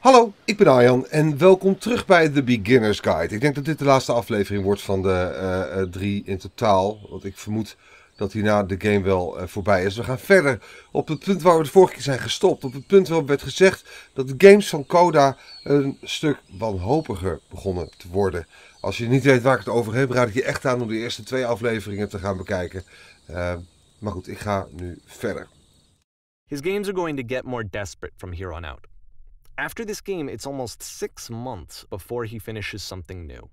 Hallo, ik ben Arjan en welkom terug bij The Beginner's Guide. Ik denk dat dit de laatste aflevering wordt van de 3 in totaal. Want ik vermoed dat hierna de game wel voorbij is. We gaan verder op het punt waar we de vorige keer zijn gestopt. Op het punt waar werd gezegd dat de games van Coda een stuk wanhopiger begonnen te worden. Als je niet weet waar ik het over heb, raad ik je echt aan om de eerste 2 afleveringen te gaan bekijken. Maar goed, ik ga nu verder. His games are going to get more desperate from here on out. After this game, it's almost 6 months before he finishes something new.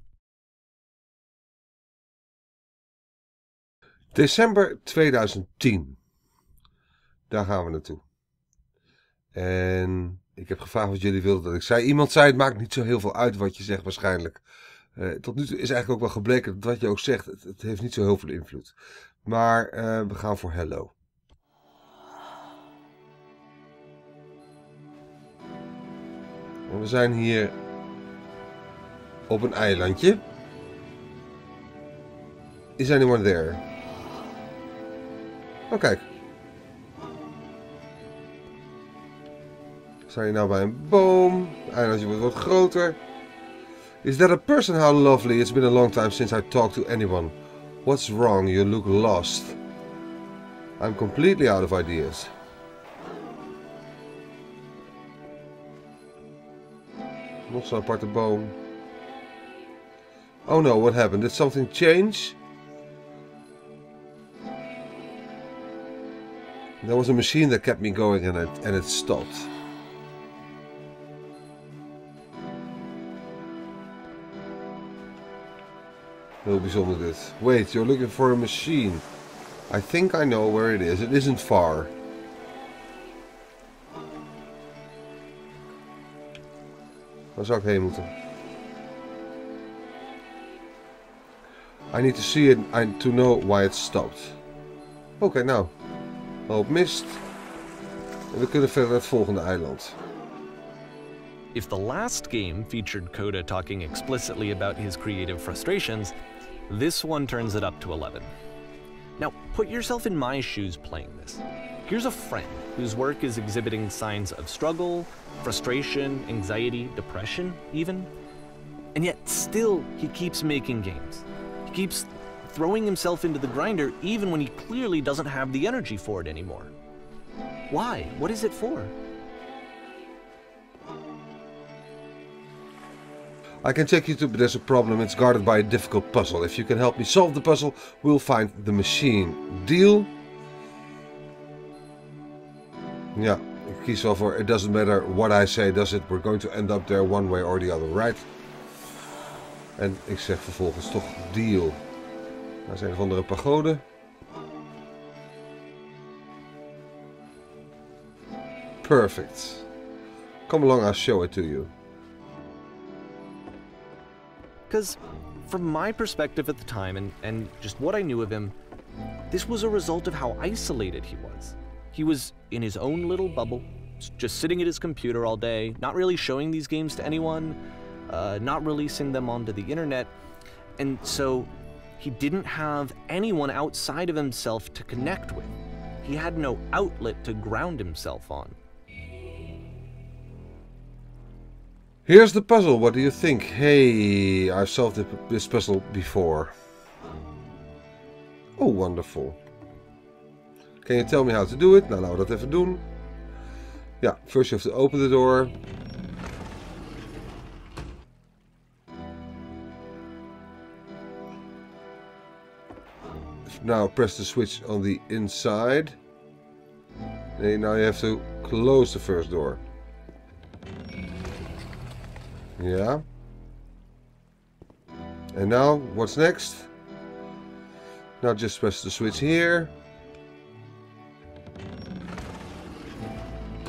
December 2010. Daar gaan we naartoe. En ik heb gevraagd wat jullie wilden dat ik zei. Iemand zei, het maakt niet zo heel veel uit wat je zegt waarschijnlijk. Tot nu toe is eigenlijk ook wel gebleken dat wat je ook zegt, het heeft niet zo heel veel invloed. Maar we gaan voor hello. En we zijn hier op een eilandje. Is anyone there? Oh, kijk. We zijn hier nou bij een boom. Het eilandje wordt wat groter. Is that a person? How lovely. It's been a long time since I talked to anyone. What's wrong? You look lost. I'm completely out of ideas. Nog zo'n aparte boom. Oh no, what happened? Did something change? There was a machine that kept me going and it stopped. Heel bijzonder dit. Wait, you're looking for a machine. I think I know where it is. It isn't far. Waar zou ik heen moeten? I need to see it and to know why it stopped. Oké, nou. Een hoop mist. En we kunnen verder naar het volgende eiland. If the last game featured Coda talking explicitly about his creative frustrations, this one turns it up to 11. Now, put yourself in my shoes playing this. Here's a friend whose work is exhibiting signs of struggle, frustration, anxiety, depression, even. And yet, still, he keeps making games. He keeps throwing himself into the grinder even when he clearly doesn't have the energy for it anymore. Why? What is it for? I can take you to, but there's a problem. It's guarded by a difficult puzzle. If you can help me solve the puzzle, we'll find the machine. Deal? Ja, ik kies wel voor it doesn't matter what I say, does it? We're going to end up there one way or the other, right? En ik zeg vervolgens toch deal. Daar zijn van de pagode. Perfect. Come along, I'll show it to you. Because from my perspective at the time and just what I knew of him, this was a result of how isolated he was. He was in his own little bubble, just sitting at his computer all day, not really showing these games to anyone, not releasing them onto the internet, and so he didn't have anyone outside of himself to connect with. He had no outlet to ground himself on. Here's the puzzle, what do you think? Hey, I've solved this puzzle before. Oh, wonderful. Can you tell me how to do it? Nou, laten we dat even doen. Ja, first you have to open the door. Now press the switch on the inside. And now you have to close the first door. Yeah. And now, what's next? Now just press the switch here.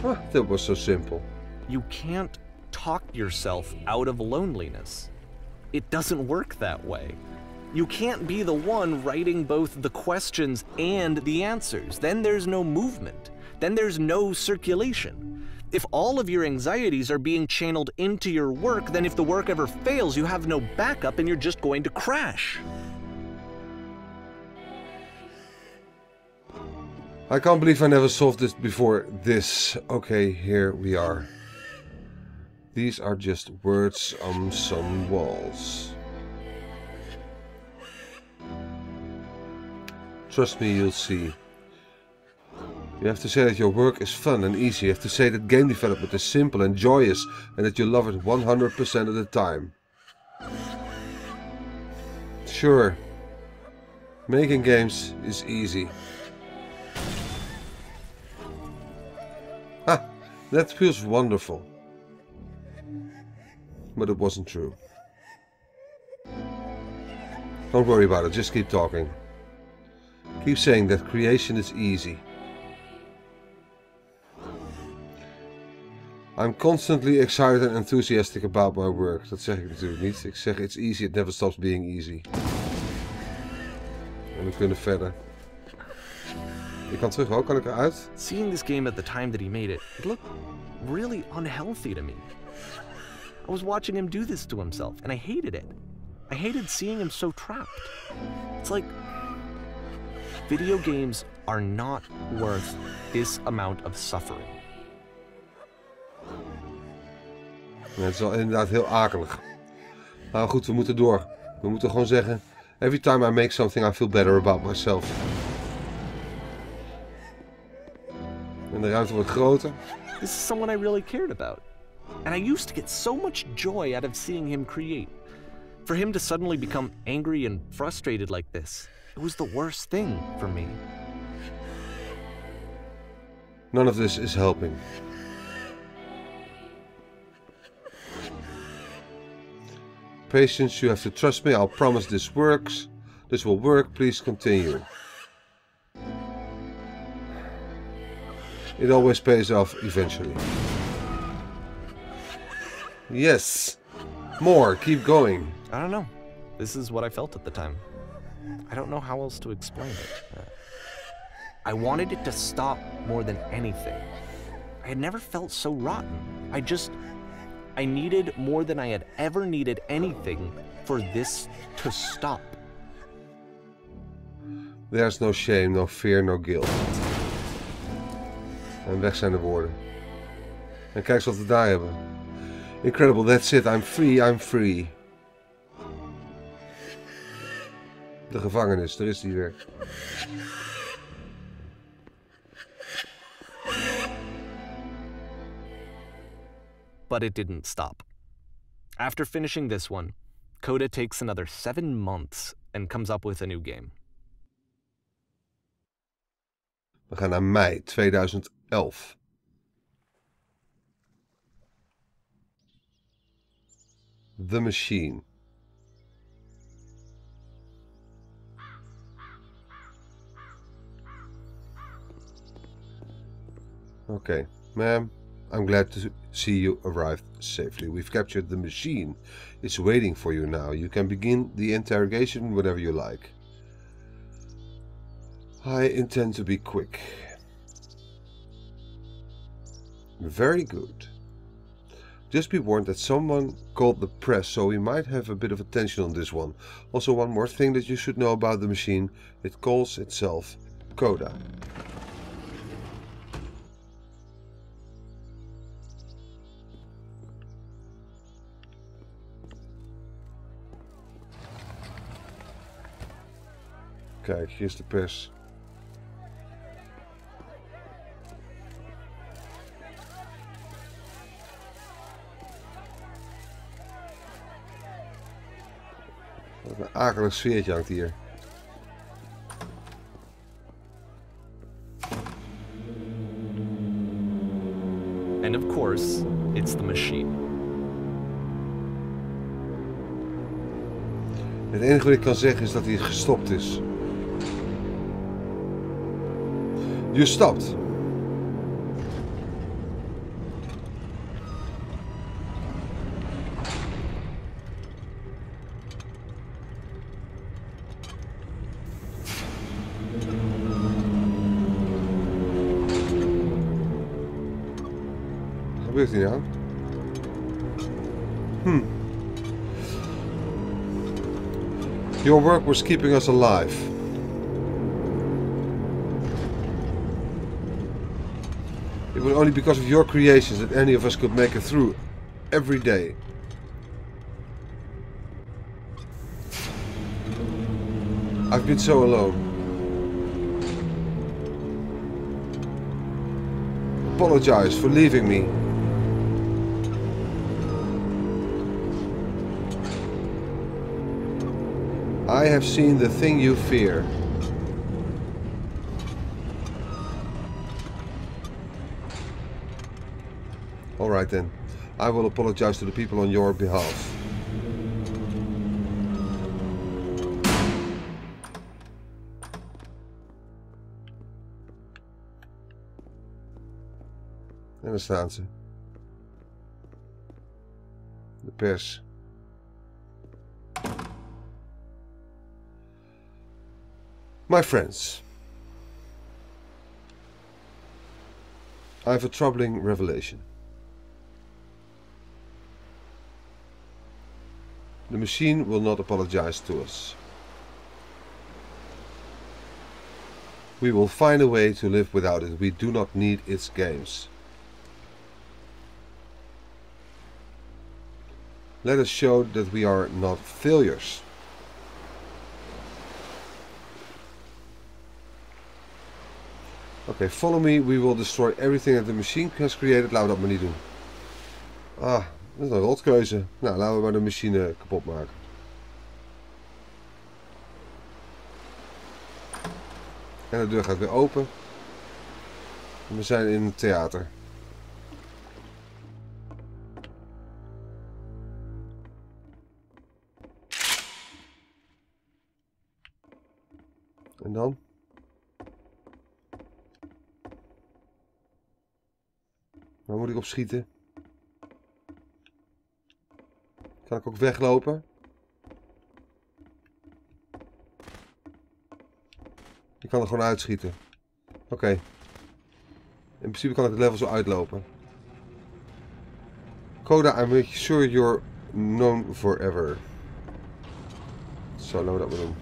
Ah, that was so simple. You can't talk yourself out of loneliness. It doesn't work that way. You can't be the one writing both the questions and the answers. Then there's no movement. Then there's no circulation. If all of your anxieties are being channeled into your work, then if the work ever fails, you have no backup and you're just going to crash. I can't believe I never solved this before this. Okay, here we are. These are just words on some walls. Trust me, you'll see. You have to say that your work is fun and easy. You have to say that game development is simple and joyous and that you love it 100% of the time. Sure, making games is easy. Ha! That feels wonderful. But it wasn't true. Don't worry about it, just keep talking. Keep saying that creation is easy. I'm constantly excited and enthusiastic about my work. Dat zeg ik natuurlijk niet. Ik zeg it's easy, it never stops being easy. En we kunnen verder. Ik kan terug ook, kan ik eruit? Seeing this game at the time that he made it, it looked really unhealthy to me. I was watching him do this to himself, and I hated it. I hated seeing him so trapped. It's like, video games are not worth this amount of suffering. Ja, het is wel inderdaad heel akelig. Nou goed, we moeten door. We moeten gewoon zeggen, every time I make something I feel better about myself. En de ruimte wordt groter. This is someone I really cared about. And I used to get so much joy out of seeing him create. For him to suddenly become angry and frustrated like this, it was the worst thing for me. None of this is helping. Patience, you have to trust me. I'll promise this works. This will work. Please continue. It always pays off eventually. Yes. More. Keep going. I don't know. This is what I felt at the time. I don't know how else to explain it. I wanted it to stop more than anything. I had never felt so rotten. I needed more than I had ever needed anything for this to stop. There's no shame, no fear, no guilt. En weg zijn de woorden. En kijk eens wat we daar hebben. Incredible, that's it. I'm free, I'm free. De gevangenis, daar is die weer. But it didn't stop. After finishing this one, Coda takes another 7 months and comes up with a new game. We gaan naar mei 2011. The Machine. Okay, ma'am, I'm glad to see you arrived safely. We've captured the machine. It's waiting for you now. You can begin the interrogation whenever you like. I intend to be quick. Very good. Just be warned that someone called the press, so we might have a bit of attention on this one. Also, one more thing that you should know about the machine. It calls itself Coda. Kijk, hier is de pers. Wat een akelig sfeertje hangt hier. And of course, it's the machine. Het enige wat ik kan zeggen is dat hij gestopt is. You stopped. Wat gebeurt hier nou? Your work was keeping us alive. It was only because of your creations that any of us could make it through. every day. I've been so alone. Apologize for leaving me. I have seen the thing you fear. Alright then. I will apologize to the people on your behalf. En daar staan ze. De pers. My friends, I have a troubling revelation. The machine will not apologize to us. We will find a way to live without it. We do not need its games. Let us show that we are not failures. Okay, follow me. We will destroy everything that the machine has created. Laten we dat maar niet doen. Ah, dat is een rotkeuze. Nou, laten we maar de machine kapot maken. En de deur gaat weer open. En we zijn in het theater. En dan? Waar moet ik op schieten? Kan ik ook weglopen? Ik kan er gewoon uitschieten. Oké. In principe kan ik het level zo uitlopen. Coda, I'm make sure you're known forever. Zo, laten we dat maar doen.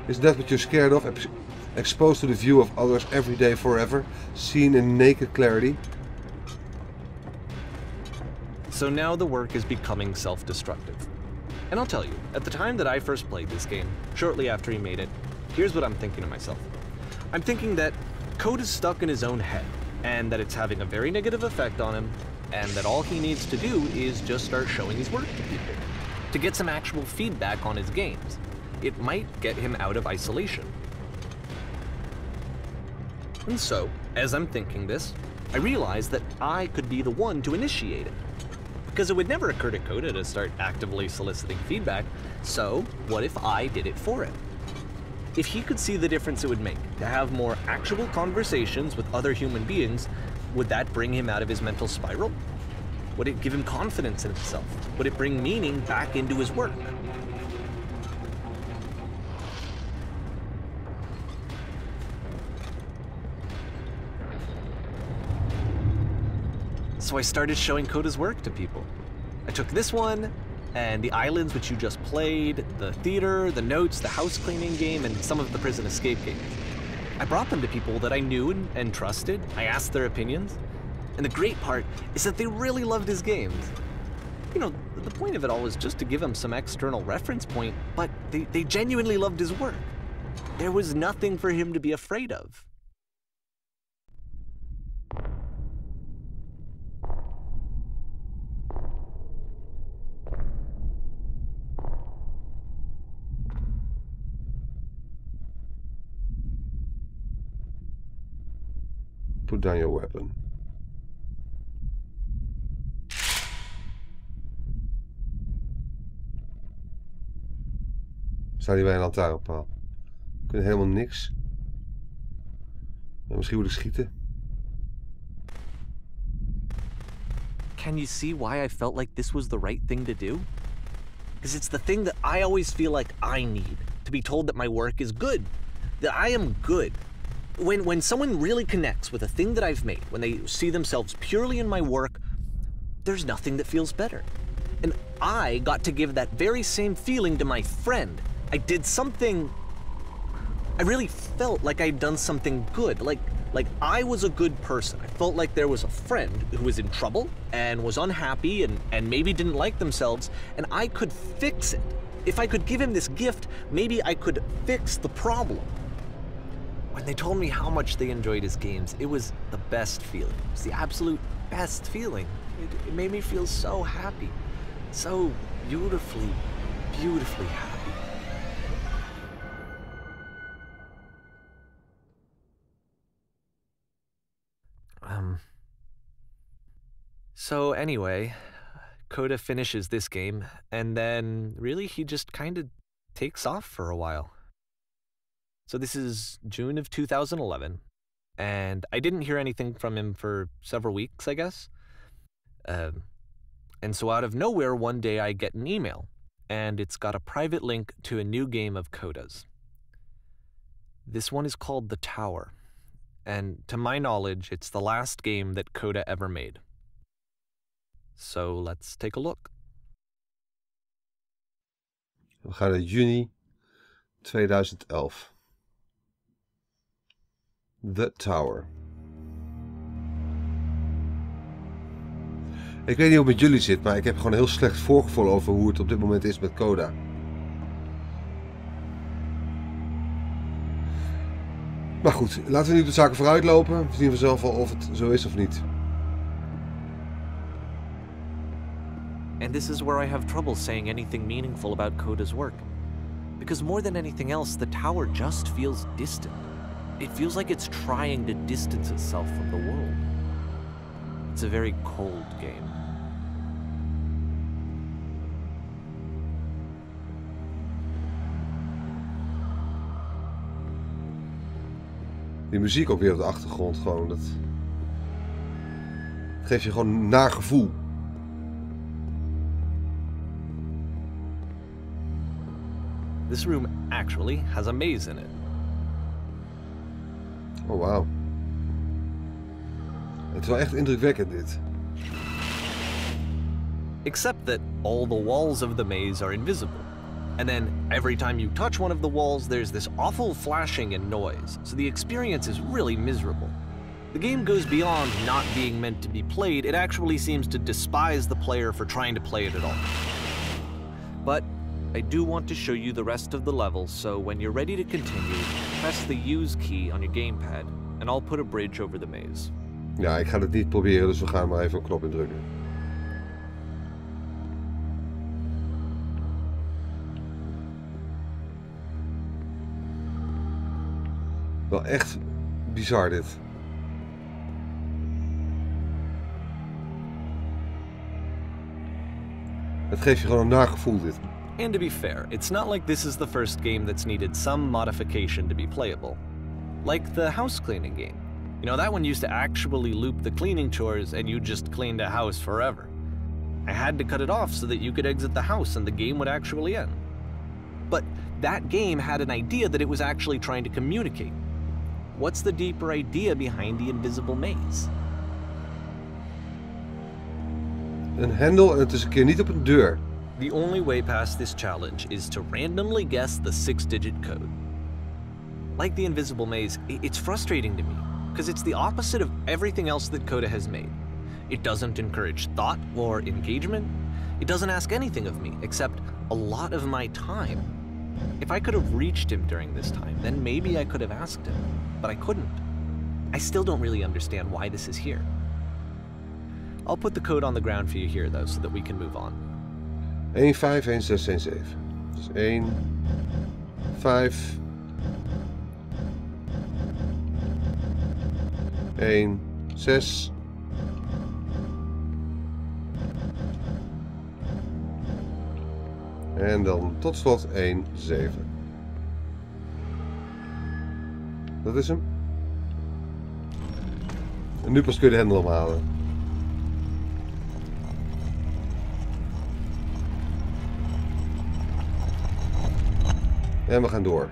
Is that what you're scared of? Exposed to the view of others every day forever, seen in naked clarity? So now the work is becoming self-destructive. And I'll tell you, at the time that I first played this game, shortly after he made it, here's what I'm thinking to myself. I'm thinking that Code is stuck in his own head, and that it's having a very negative effect on him, and that all he needs to do is just start showing his work to people, to get some actual feedback on his games. It might get him out of isolation. And so, as I'm thinking this, I realize that I could be the one to initiate it. Because it would never occur to Coda to start actively soliciting feedback, so what if I did it for him? If he could see the difference it would make to have more actual conversations with other human beings, would that bring him out of his mental spiral? Would it give him confidence in himself? Would it bring meaning back into his work? So I started showing Coda's work to people. I took this one, and the islands which you just played, the theater, the notes, the house cleaning game, and some of the prison escape games. I brought them to people that I knew and trusted. I asked their opinions. And the great part is that they really loved his games. You know, the point of it all was just to give him some external reference point, but they genuinely loved his work. There was nothing for him to be afraid of. Put down your weapon. Staat hier bij een lantaarnpaal. We kunnen helemaal niks. Ja, misschien moet ik schieten. Can you see why I felt like this was the right thing to do? Because it's the thing that I always feel like I need. To be told that my work is good. That I am good. When someone really connects with a thing that I've made, when they see themselves purely in my work, there's nothing that feels better. And I got to give that very same feeling to my friend. I did something... I really felt like I'd done something good, like Like, I was a good person. I felt like there was a friend who was in trouble and was unhappy and maybe didn't like themselves, and I could fix it. If I could give him this gift, maybe I could fix the problem. When they told me how much they enjoyed his games, it was the best feeling. It was the absolute best feeling. It made me feel so happy. So beautifully, beautifully happy. So anyway, Coda finishes this game, and then really he just kind of takes off for a while. So this is June of 2011, and I didn't hear anything from him for several weeks, I guess. And so out of nowhere, one day I get an email, and it's got a private link to a new game of Coda's. This one is called The Tower, and to my knowledge, it's the last game that Coda ever made. So let's take a look. We gaan naar juni 2011. The Tower. Ik weet niet hoe het met jullie zit, maar ik heb gewoon een heel slecht voorgevoel over hoe het op dit moment is met Coda. Maar goed, laten we niet op de zaken vooruit lopen. We zien vanzelf wel of het zo is of niet. And this is where I have trouble saying anything meaningful about Coda's work. Because more than anything else, The Tower just feels distant. It feels like it's trying to distance itself from the world. It's a very cold game. Die muziek ook weer op de achtergrond, gewoon dat geeft je gewoon een naar gevoel. This room actually has a maze in it. Oh wauw. Het is wel echt indrukwekkend dit. Except that all the walls of the maze are invisible. And then every time you touch one of the walls, there's this awful flashing and noise, so the experience is really miserable. The game goes beyond not being meant to be played, it actually seems to despise the player for trying to play it at all. But I do want to show you the rest of the levels, so when you're ready to continue, press the use key on your gamepad, and I'll put a bridge over the maze. Ja, ik ga het niet proberen, dus we gaan maar even een knop indrukken. Wel echt bizar dit. Het geeft je gewoon een nagevoel dit. And to be fair, it's not like this is the first game that's needed some modification to be playable. Like the house cleaning game. You know, that one used to actually loop the cleaning chores and you just cleaned a house forever. I had to cut it off so that you could exit the house and the game would actually end. But that game had an idea that it was actually trying to communicate. What's the deeper idea behind the invisible maze? Een hendel en het is een keer niet op een deur. The only way past this challenge is to randomly guess the 6-digit code. Like the invisible maze, it's frustrating to me, because it's the opposite of everything else that Coda has made. It doesn't encourage thought or engagement. It doesn't ask anything of me, except a lot of my time. If I could have reached him during this time, then maybe I could have asked him, but I couldn't. I still don't really understand why this is here. I'll put the code on the ground for you here, though, so that we can move on. 151617. Dus 1, 5, 1, 6. En dan tot slot 1, 7. Dat is hem. En nu pas kun je de hendel omhalen. En we gaan door.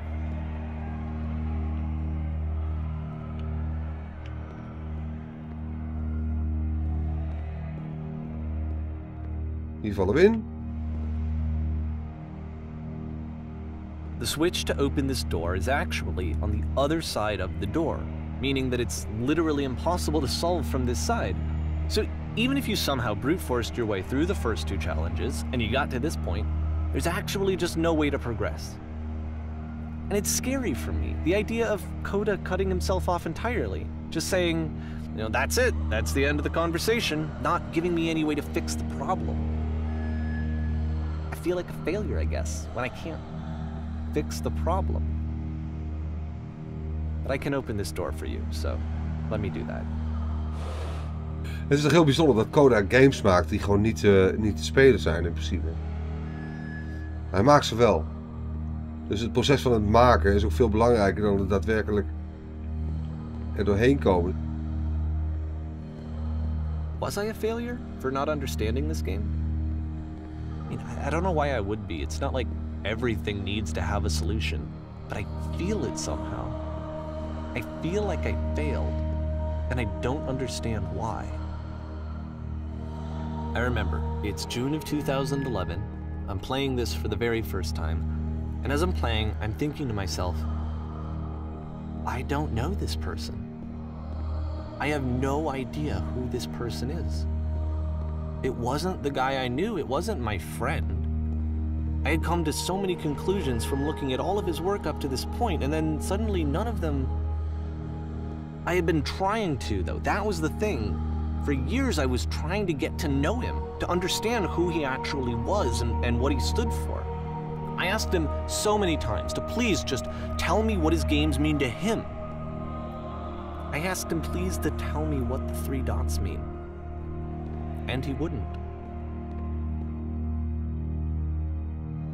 Hier vallen we in. The switch to open this door is actually on the other side of the door. meaning that it's literally impossible to solve from this side. So even if you somehow brute forced your way through the first 2 challenges and you got to this point, there's actually just no way to progress. And it's scary for me, the idea of Coda cutting himself off entirely, just saying, you know, that's it, that's the end of the conversation, not giving me any way to fix the problem. I feel like a failure, I guess, when I can't fix the problem. But I can open this door for you, so let me do that. Het is toch heel bijzonder dat Coda games maakt die gewoon niet te spelen zijn in principe. Hij maakt ze wel. Dus het proces van het maken is ook veel belangrijker dan het daadwerkelijk er doorheen komen. Was I a failure for not understanding this game? I mean, I don't know why I would be. It's not like everything needs to have a solution, but I feel it somehow. I feel like I failed, and I don't understand why. I remember, it's June of 2011. I'm playing this for the very first time, and as I'm playing, I'm thinking to myself, I don't know this person. I have no idea who this person is. It wasn't the guy I knew, it wasn't my friend. I had come to so many conclusions from looking at all of his work up to this point, and then suddenly none of them... I had been trying to, though. That was the thing. For years I was trying to get to know him, to understand who he actually was and what he stood for. I asked him so many times to please just tell me what his games mean to him. I asked him please to tell me what the 3 dots mean. And he wouldn't.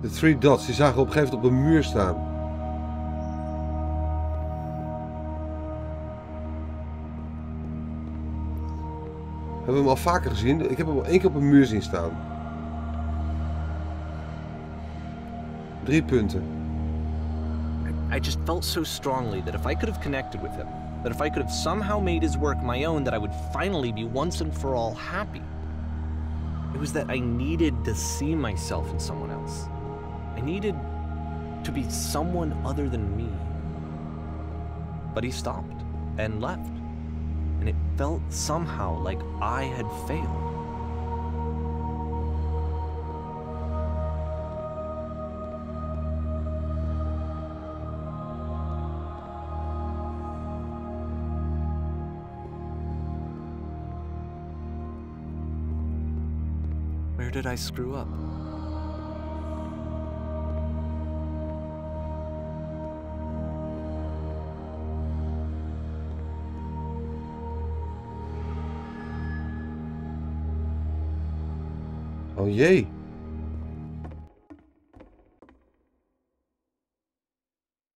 De 3 dots, die zagen we op een gegeven moment op een muur staan. Hebben we hem al vaker gezien? Ik heb hem al 1 keer op een muur zien staan. 3 punten. I just felt so strongly that if I could have connected with him, that if I could have somehow made his work my own, that I would finally be once and for all happy. It was that I needed to see myself in someone else. I needed to be someone other than me. But he stopped and left, and it felt somehow like I had failed. Where did I screw up? Oh jee.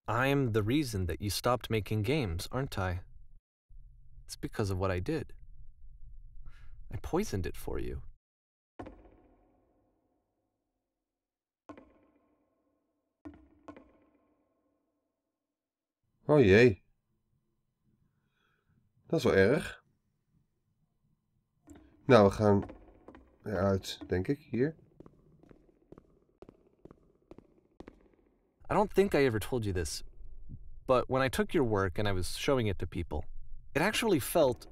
I'm the reason that you stopped making games, aren't I? It's because of what I did. I poisoned it for you. Oh jee. Dat is wel erg. Nou, we gaan eruit, denk ik, hier. I don't think I ever told you this, but when I took your work and I was showing it to people, it actually felt...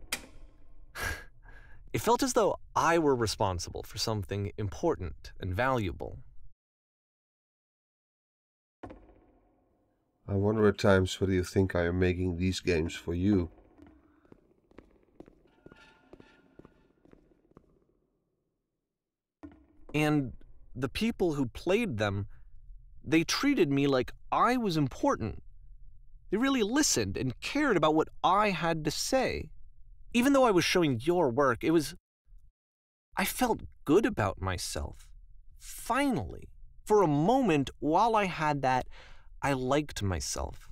it felt as though I were responsible for something important and valuable. I wonder at times whether you think I am making these games for you. And the people who played them, they treated me like I was important. They really listened and cared about what I had to say. Even though I was showing your work, it was... I felt good about myself. Finally. For a moment, while I had that, I liked myself.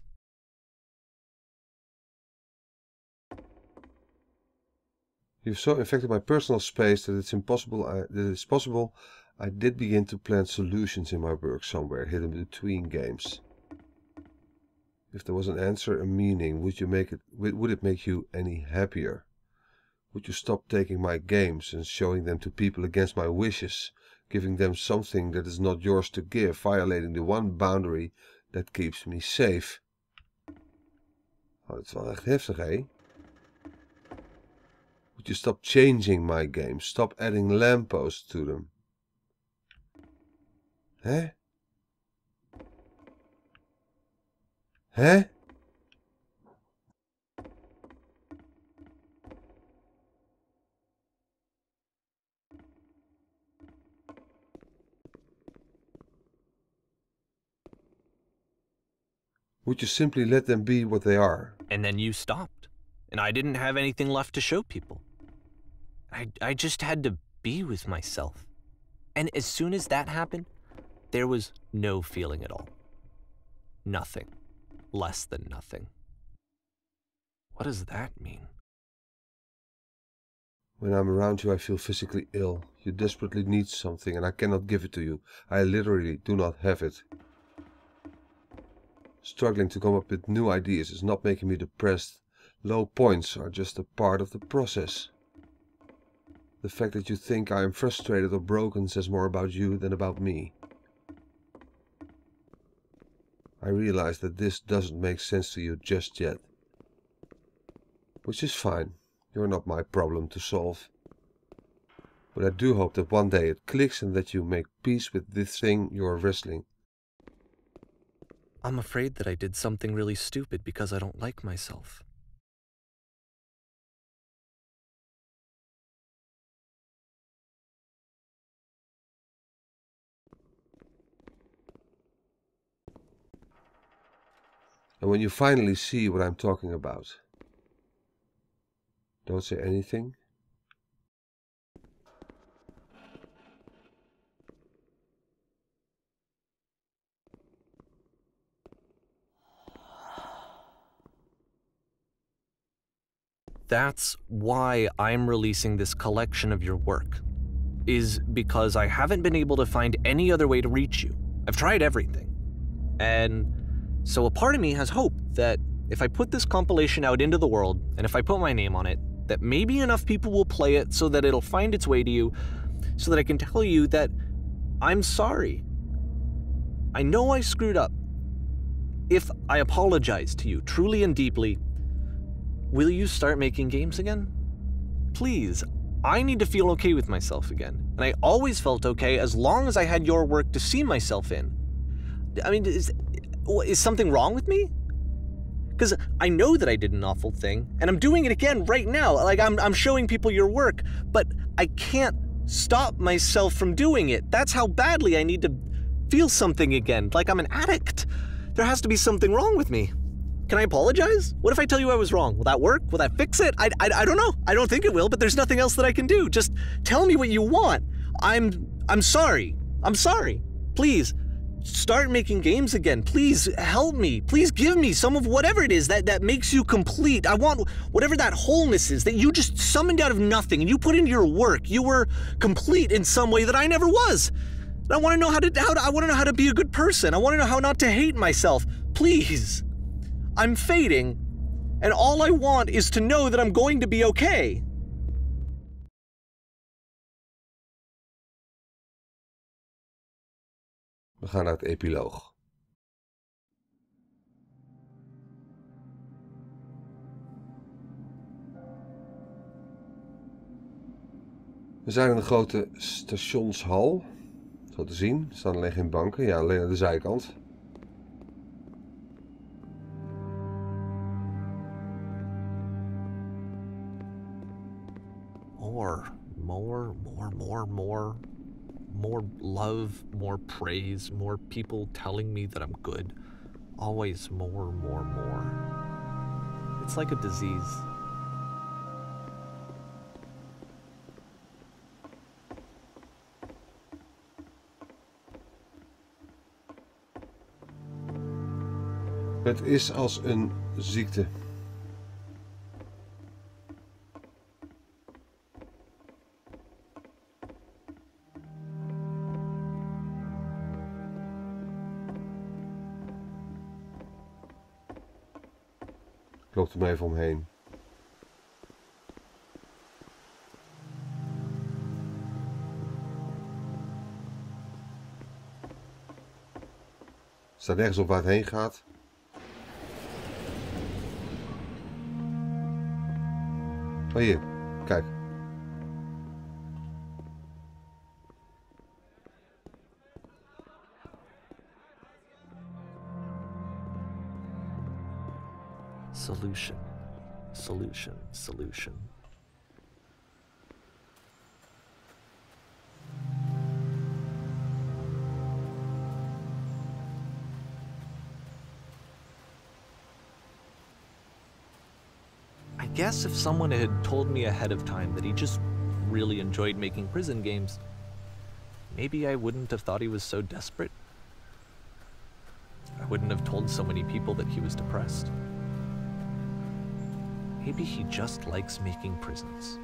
You've so infected my personal space that it's possible I did begin to plant solutions in my work somewhere hidden between games. If there was an answer, a meaning, would it make you any happier? Would you stop taking my games and showing them to people against my wishes, giving them something that is not yours to give, violating the one boundary that keeps me safe? Oh, dat is wel echt heftig, hè? Would you stop changing my games? Stop adding lampposts to them. Hè? Hè? Would you simply let them be what they are? And then you stopped, and I didn't have anything left to show people. I just had to be with myself. And as soon as that happened, there was no feeling at all. Nothing. Less than nothing. What does that mean? When I'm around you, I feel physically ill. You desperately need something, and I cannot give it to you. I literally do not have it. Struggling to come up with new ideas is not making me depressed. Low points are just a part of the process. The fact that you think I am frustrated or broken says more about you than about me. I realize that this doesn't make sense to you just yet. Which is fine. You're not my problem to solve. But I do hope that one day it clicks and that you make peace with this thing you are wrestling. I'm afraid that I did something really stupid because I don't like myself. And when you finally see what I'm talking about, don't say anything. That's why I'm releasing this collection of your work, is because I haven't been able to find any other way to reach you. I've tried everything. And so a part of me has hope that if I put this compilation out into the world, and if I put my name on it, that maybe enough people will play it so that it'll find its way to you, so that I can tell you that I'm sorry. I know I screwed up. If I apologize to you truly and deeply, will you start making games again? Please, I need to feel okay with myself again. And I always felt okay as long as I had your work to see myself in. I mean, is something wrong with me? Because I know that I did an awful thing, and I'm doing it again right now. Like, I'm showing people your work, but I can't stop myself from doing it. That's how badly I need to feel something again, like I'm an addict. There has to be something wrong with me. Can I apologize? What if I tell you I was wrong? Will that work? Will that fix it? I don't know. I don't think it will, but there's nothing else that I can do. Just tell me what you want. I'm sorry. I'm sorry. Please, start making games again. Please help me. Please give me some of whatever it is that makes you complete. I want whatever that wholeness is that you just summoned out of nothing and you put into your work. You were complete in some way that I never was. And I want to know I want to know how to be a good person. I want to know how not to hate myself. Please. I'm fading, and all I want is to know that I'm going to be okay. We gaan naar het epiloog. We zijn in een grote stationshal. Zo te zien. Er staan alleen geen banken. Ja, alleen aan de zijkant. More love, more praise, more people telling me that I'm good. Always more. It's like a disease. Het is als een ziekte. Ik loop er maar even omheen. Er staat nergens op waar het heen gaat. Oh, hier. Kijk. Solution. Solution. Solution. I guess if someone had told me ahead of time that he just really enjoyed making prison games, maybe I wouldn't have thought he was so desperate. I wouldn't have told so many people that he was depressed. Maybe he just likes making prisons.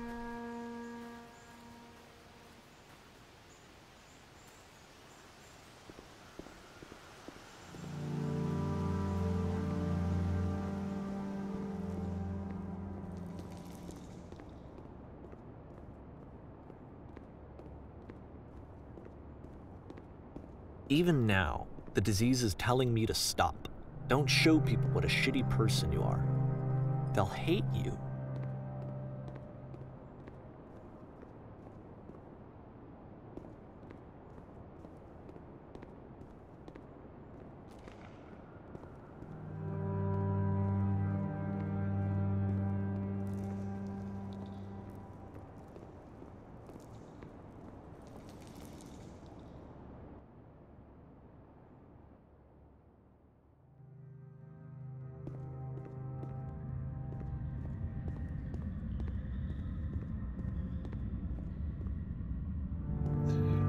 Even now, the disease is telling me to stop. Don't show people what a shitty person you are. They'll hate you.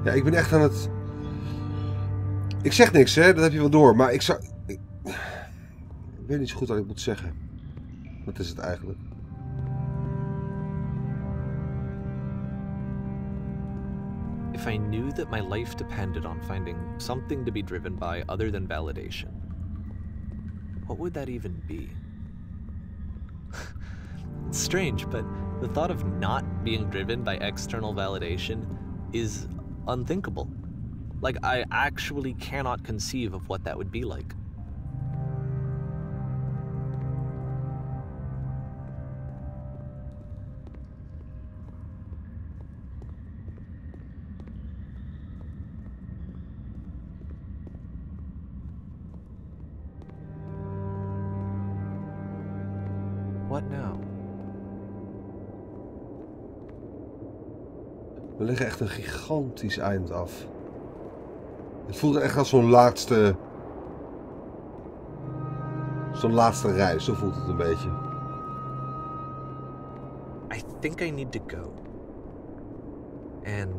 Ja, ik ben echt aan het... Ik zeg niks, hè. Dat heb je wel door. Maar ik zou... Ik weet niet zo goed wat ik moet zeggen. Wat is het eigenlijk? If I knew that my life depended on finding something to be driven by other than validation, what would that even be? It's strange, but the thought of not being driven by external validation is unthinkable. Like, I actually cannot conceive of what that would be like. What now? We leggen echt een gigantisch eind af. Het voelt echt als zo'n laatste... Zo'n laatste reis, zo voelt het een beetje. I think I need to go. And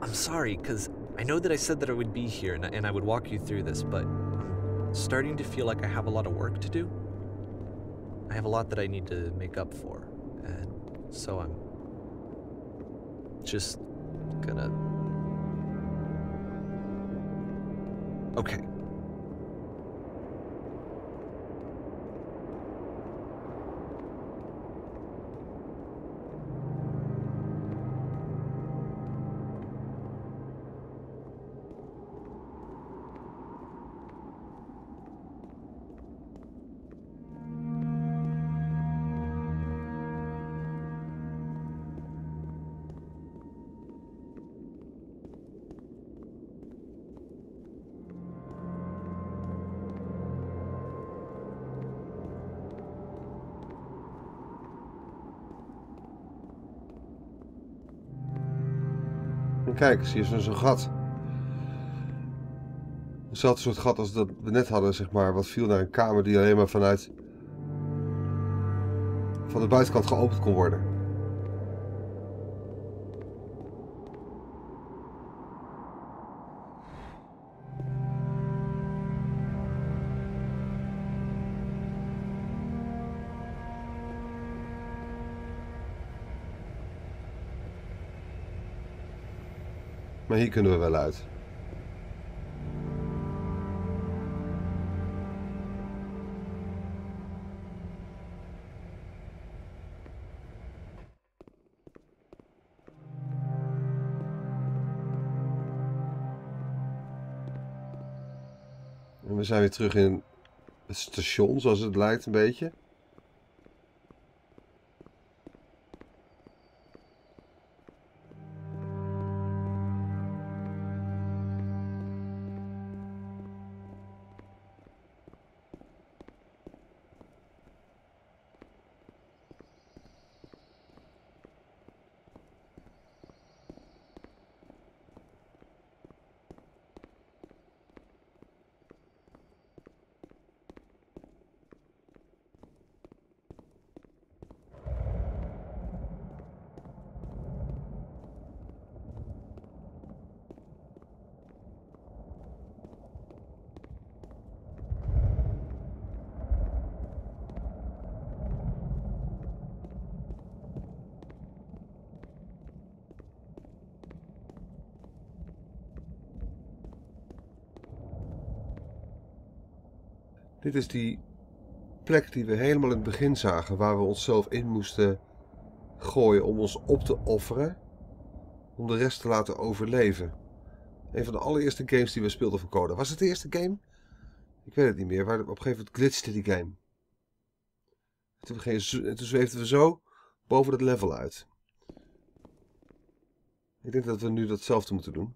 I'm sorry, because I know that I said that I would be here and I would walk you through this, but I'm starting to feel like I have a lot of work to do. I have a lot that I need to make up for, and so I'm just gonna... Okay. En kijk, zie je zo'n gat. Hetzelfde soort gat als dat we net hadden, zeg maar. Wat viel naar een kamer die alleen maar vanuit... van de buitenkant geopend kon worden. Maar hier kunnen we wel uit. En we zijn weer terug in het station, zoals het lijkt een beetje. Dit is die plek die we helemaal in het begin zagen, waar we onszelf in moesten gooien om ons op te offeren, om de rest te laten overleven. Een van de allereerste games die we speelden van Coda. Was het de eerste game? Ik weet het niet meer. Op een gegeven moment glitchte die game. Toen zweefden we zo boven dat level uit. Ik denk dat we nu datzelfde moeten doen.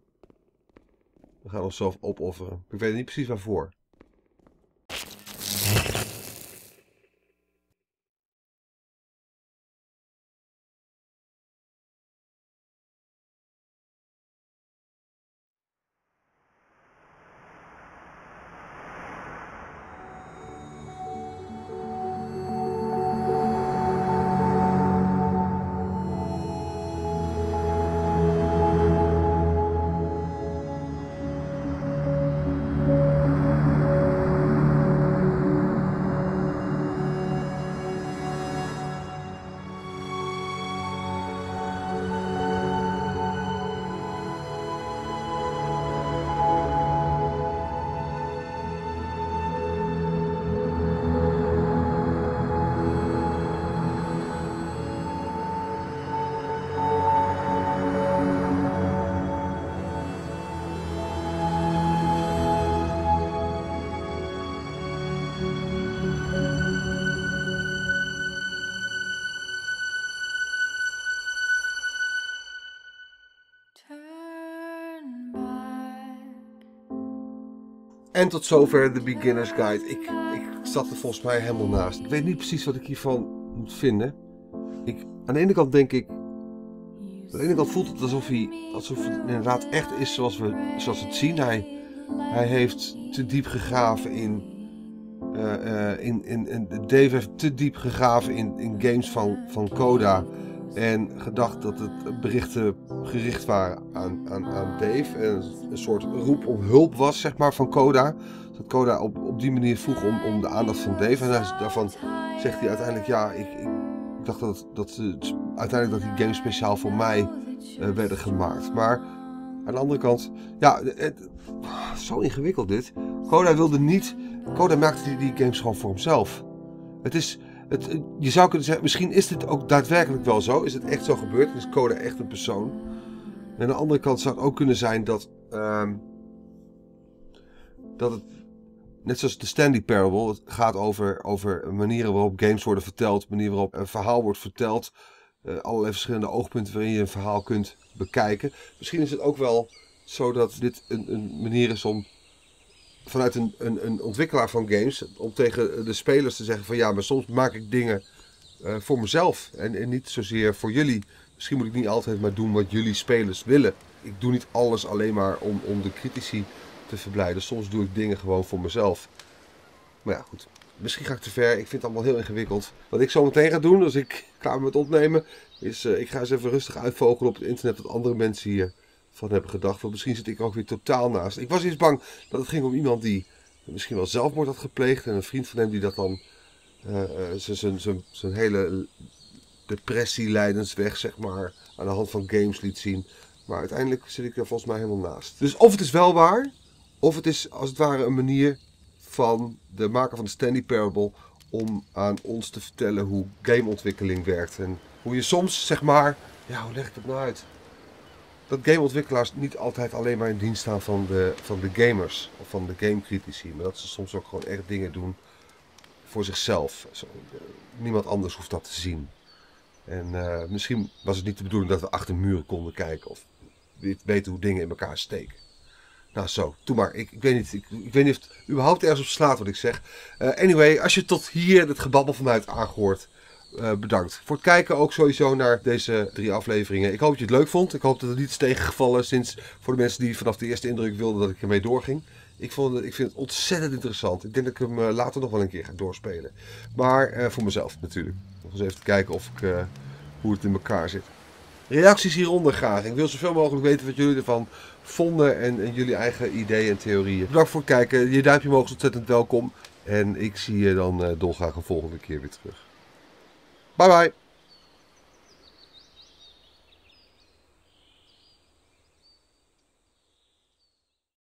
We gaan onszelf opofferen. Ik weet niet precies waarvoor. En tot zover de Beginner's Guide. Ik zat er volgens mij helemaal naast. Ik weet niet precies wat ik hiervan moet vinden. Aan de ene kant denk ik... Aan de ene kant voelt het alsof het inderdaad echt is zoals we het zien. Hij heeft te diep gegraven Dave heeft te diep gegraven in games van Coda. En gedacht dat het berichten gericht waren aan Dave. En een soort roep om hulp was, zeg maar, van Coda. Dat Coda op die manier vroeg om de aandacht van Dave. En daarvan zegt hij uiteindelijk, ja, ik dacht uiteindelijk dat die games speciaal voor mij werden gemaakt. Maar aan de andere kant, ja, zo ingewikkeld dit. Coda maakte die games gewoon voor hemzelf. Je zou kunnen zeggen, misschien is dit ook daadwerkelijk wel zo. Is het echt zo gebeurd? Is Coda echt een persoon? En aan de andere kant zou het ook kunnen zijn dat het, net zoals de Stanley Parable, het gaat over manieren waarop games worden verteld, manieren waarop een verhaal wordt verteld, allerlei verschillende oogpunten waarin je een verhaal kunt bekijken. Misschien is het ook wel zo dat dit een manier is om vanuit een ontwikkelaar van games, om tegen de spelers te zeggen van ja, maar soms maak ik dingen voor mezelf en niet zozeer voor jullie. Misschien moet ik niet altijd maar doen wat jullie spelers willen. Ik doe niet alles alleen maar om de critici te verblijden. Soms doe ik dingen gewoon voor mezelf. Maar ja, goed. Misschien ga ik te ver. Ik vind het allemaal heel ingewikkeld. Wat ik zo meteen ga doen, als ik klaar ben met opnemen, is ik ga eens even rustig uitvogelen op het internet wat andere mensen hier van hebben gedacht. Want misschien zit ik er ook weer totaal naast. Ik was eens bang dat het ging om iemand die misschien wel zelfmoord had gepleegd. En een vriend van hem die dat dan zijn hele depressie-lijdensweg, zeg maar, aan de hand van games liet zien. Maar uiteindelijk zit ik er volgens mij helemaal naast. Dus of het is wel waar, of het is als het ware een manier van de maker van de Stanley Parable om aan ons te vertellen hoe gameontwikkeling werkt. En hoe je soms, zeg maar, ja, hoe leg ik dat nou uit? Dat gameontwikkelaars niet altijd alleen maar in dienst staan van de gamers of van de gamecritici. Maar dat ze soms ook gewoon echt dingen doen voor zichzelf. Niemand anders hoeft dat te zien. En misschien was het niet de bedoeling dat we achter muren konden kijken of weten hoe dingen in elkaar steken. Nou zo, doe maar. Ik weet niet. Ik weet niet of het überhaupt ergens op slaat wat ik zeg. Anyway, als je tot hier het gebabbel van mij hebt aangehoord, bedankt. Voor het kijken ook sowieso naar deze 3 afleveringen. Ik hoop dat je het leuk vond. Ik hoop dat het niet is tegengevallen sinds voor de mensen die vanaf de eerste indruk wilden dat ik ermee doorging. Ik vind het ontzettend interessant. Ik denk dat ik hem later nog wel een keer ga doorspelen. Maar voor mezelf natuurlijk. Nog eens even te kijken hoe het in elkaar zit. Reacties hieronder graag. Ik wil zoveel mogelijk weten wat jullie ervan vonden en jullie eigen ideeën en theorieën. Bedankt voor het kijken. Je duimpje omhoog is ontzettend welkom. En ik zie je dan dolgraag een volgende keer weer terug. Bye bye.